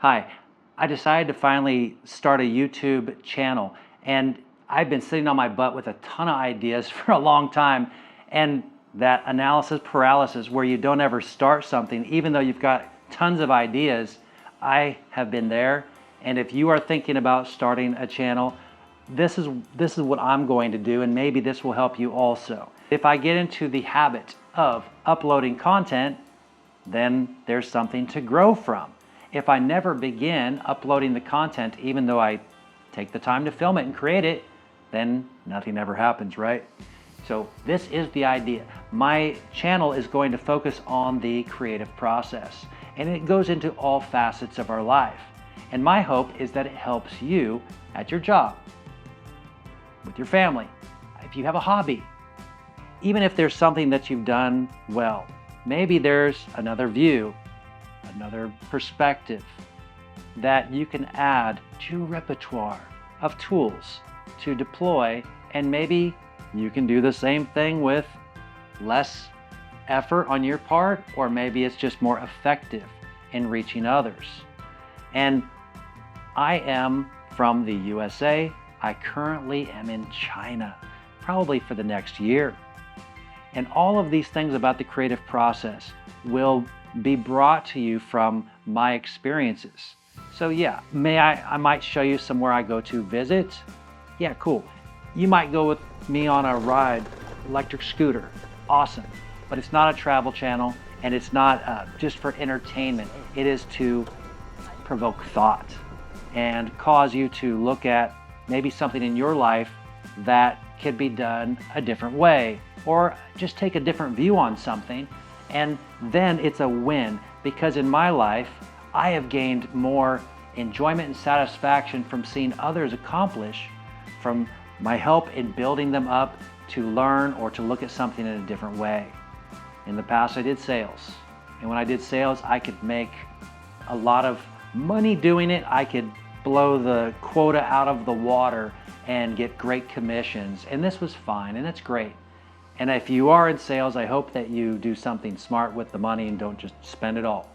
Hi, I decided to finally start a YouTube channel, and I've been sitting on my butt with a ton of ideas for a long time, and that analysis paralysis where you don't ever start something even though you've got tons of ideas. I have been there, and if you are thinking about starting a channel, this is what I'm going to do, and maybe this will help you also. If I get into the habit of uploading content, then there's something to grow from. If I never begin uploading the content, even though I take the time to film it and create it, then nothing ever happens, right? So this is the idea. My channel is going to focus on the creative process, and it goes into all facets of our life. And my hope is that it helps you at your job, with your family, if you have a hobby, even if there's something that you've done well. Maybe there's another view, another perspective that you can add to your repertoire of tools to deploy, and maybe you can do the same thing with less effort on your part, or maybe it's just more effective in reaching others. And I am from the USA. I currently am in China, probably for the next year. And all of these things about the creative process will be brought to you from my experiences. So yeah, I might show you somewhere I go to visit. Yeah, cool. You might go with me on a ride, electric scooter. Awesome. But it's not a travel channel, and it's not just for entertainment. It is to provoke thought and cause you to look at maybe something in your life that could be done a different way, or just take a different view on something. And then it's a win, because in my life, I have gained more enjoyment and satisfaction from seeing others accomplish, from my help in building them up to learn or to look at something in a different way. In the past, I did sales. And when I did sales, I could make a lot of money doing it. I could blow the quota out of the water and get great commissions. And this was fine, and it's great. And if you are in sales, I hope that you do something smart with the money and don't just spend it all.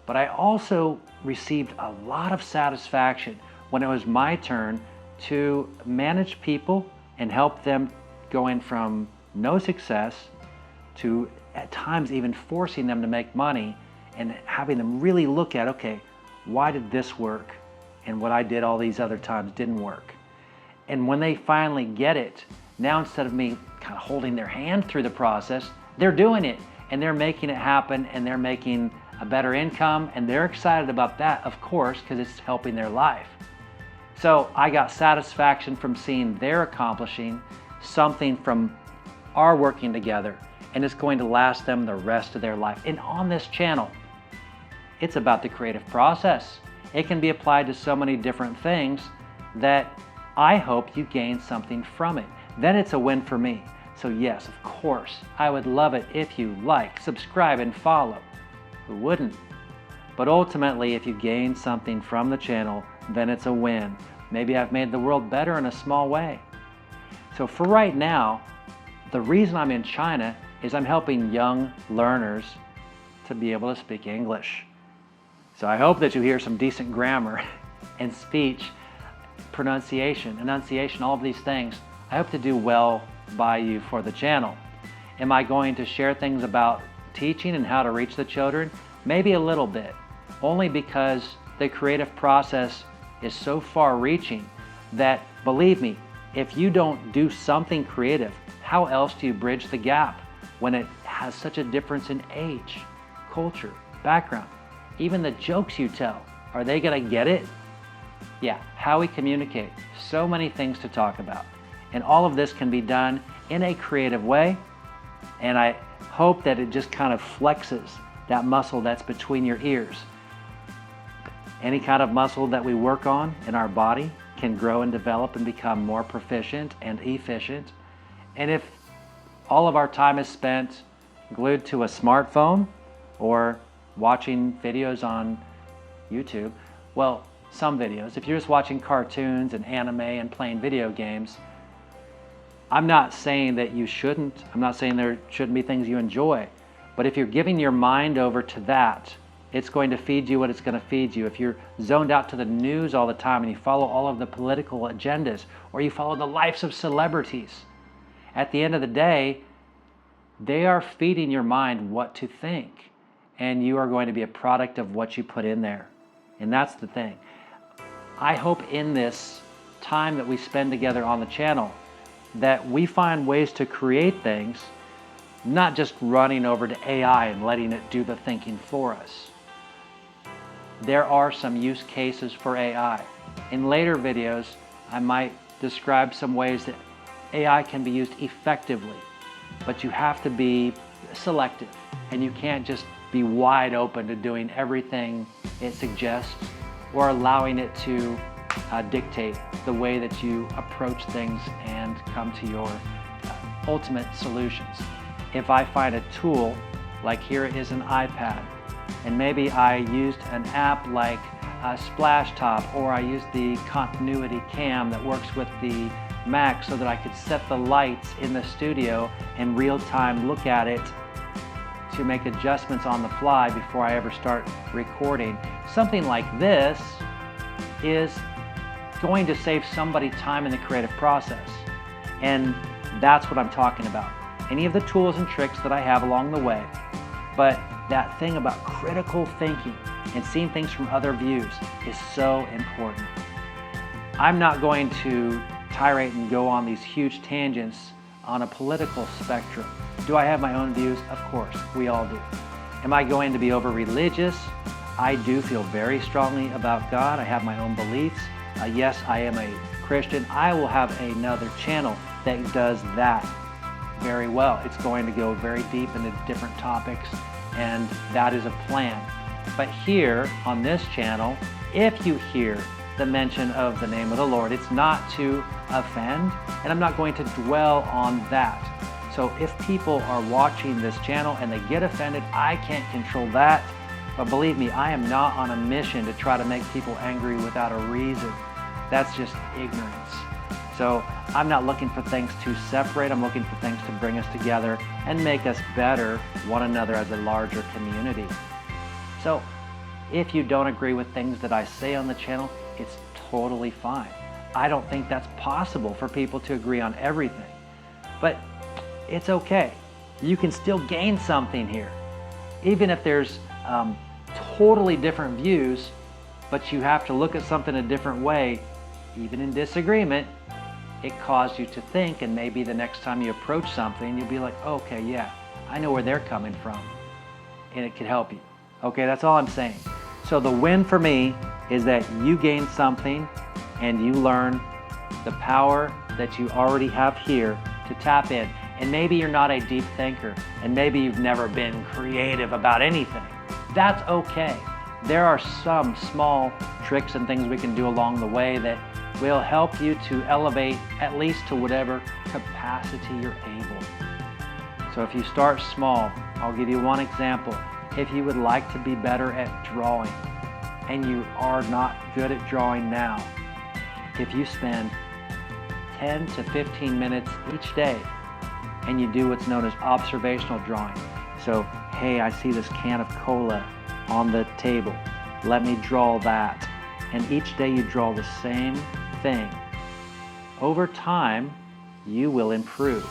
But I also received a lot of satisfaction when it was my turn to manage people and help them going from no success to at times even forcing them to make money, and having them really look at, okay, why did this work? And what I did all these other times didn't work. And when they finally get it, now instead of me kind of holding their hand through the process, they're doing it, and they're making it happen, and they're making a better income, and they're excited about that, of course, because it's helping their life. So I got satisfaction from seeing they're accomplishing something from our working together, and it's going to last them the rest of their life. And on this channel, it's about the creative process. It can be applied to so many different things that I hope you gain something from it. Then it's a win for me. So yes, of course, I would love it if you like, subscribe, and follow. Who wouldn't? But ultimately, if you gain something from the channel, then it's a win. Maybe I've made the world better in a small way. So for right now, the reason I'm in China is I'm helping young learners to be able to speak English. So I hope that you hear some decent grammar and speech, pronunciation, enunciation, all of these things. I hope to do well by you for the channel. Am I going to share things about teaching and how to reach the children? Maybe a little bit, only because the creative process is so far reaching that, believe me, if you don't do something creative, how else do you bridge the gap when it has such a difference in age, culture, background? Even the jokes you tell, are they gonna get it? Yeah, how we communicate, so many things to talk about. And all of this can be done in a creative way, and I hope that it just kind of flexes that muscle that's between your ears. Any kind of muscle that we work on in our body can grow and develop and become more proficient and efficient. And if all of our time is spent glued to a smartphone or watching videos on YouTube, well, some videos, if you're just watching cartoons and anime and playing video games, I'm not saying that you shouldn't. I'm not saying there shouldn't be things you enjoy. But if you're giving your mind over to that it's going to feed you what it's going to feed you. If you're zoned out to the news all the time and you follow all of the political agendas, or you follow the lives of celebrities, at the end of the day, they are feeding your mind what to think. And you are going to be a product of what you put in there. And that's the thing. I hope in this time that we spend together on the channel that we find ways to create things, not just running over to AI and letting it do the thinking for us. There are some use cases for AI. In later videos, I might describe some ways that AI can be used effectively, but you have to be selective, and you can't just be wide open to doing everything it suggests or allowing it to dictate the way that you approach things and come to your ultimate solutions. If I find a tool, like here is an iPad, and maybe I used an app like Splashtop, or I used the Continuity Cam that works with the Mac so that I could set the lights in the studio and real time look at it to make adjustments on the fly before I ever start recording. Something like this is going to save somebody time in the creative process. And that's what I'm talking about. Any of the tools and tricks that I have along the way, but that thing about critical thinking and seeing things from other views is so important. I'm not going to tirade and go on these huge tangents on a political spectrum. Do I have my own views? Of course, we all do. Am I going to be over religious? I do feel very strongly about God. I have my own beliefs. Yes, I am a Christian. I will have another channel that does that very well. It's going to go very deep into different topics, and that is a plan. But here on this channel, if you hear the mention of the name of the Lord, it's not to offend, and I'm not going to dwell on that. So if people are watching this channel and they get offended, I can't control that. But believe me, I am not on a mission to try to make people angry without a reason. That's just ignorance. So I'm not looking for things to separate. I'm looking for things to bring us together and make us better one another as a larger community. So if you don't agree with things that I say on the channel, it's totally fine. I don't think that's possible for people to agree on everything. But it's okay. You can still gain something here. Even if there's totally different views, but you have to look at something a different way, even in disagreement, it caused you to think, and maybe the next time you approach something, you'll be like, okay, yeah, I know where they're coming from, and it could help you. Okay, that's all I'm saying. So the win for me is that you gain something and you learn the power that you already have here to tap in. And maybe you're not a deep thinker, and maybe you've never been creative about anything. That's okay. There are some small tricks and things we can do along the way that will help you to elevate at least to whatever capacity you're able. So if you start small, I'll give you one example. If you would like to be better at drawing, and you are not good at drawing now, if you spend 10 to 15 minutes each day and you do what's known as observational drawing. So, hey, I see this can of cola on the table. Let me draw that. And each day you draw the same thing. Over time, you will improve.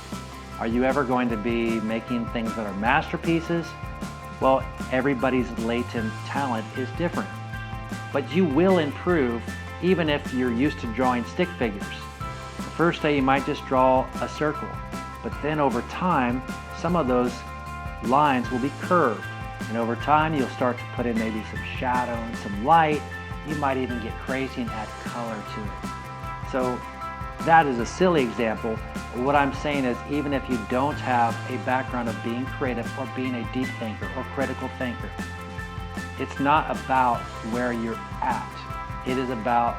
Are you ever going to be making things that are masterpieces? Well, everybody's latent talent is different. But you will improve even if you're used to drawing stick figures. The first day you might just draw a circle, but then over time, some of those lines will be curved. And over time, you'll start to put in maybe some shadow and some light. You might even get crazy and add color to it. So that is a silly example. What I'm saying is, even if you don't have a background of being creative or being a deep thinker or critical thinker, it's not about where you're at. It is about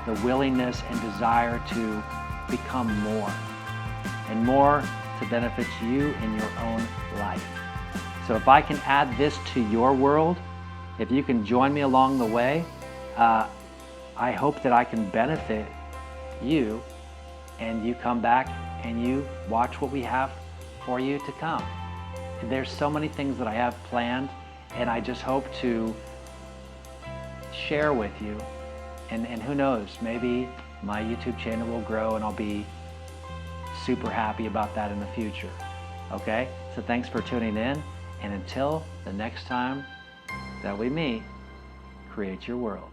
the willingness and desire to become more, and more to benefit you in your own life. So if I can add this to your world, if you can join me along the way, I hope that I can benefit you, and you come back and you watch what we have for you to come. There's so many things that I have planned, And I just hope to share with you, and who knows, maybe my YouTube channel will grow and I'll be super happy about that in the future. Okay? So thanks for tuning in, and until the next time that we meet, create your world.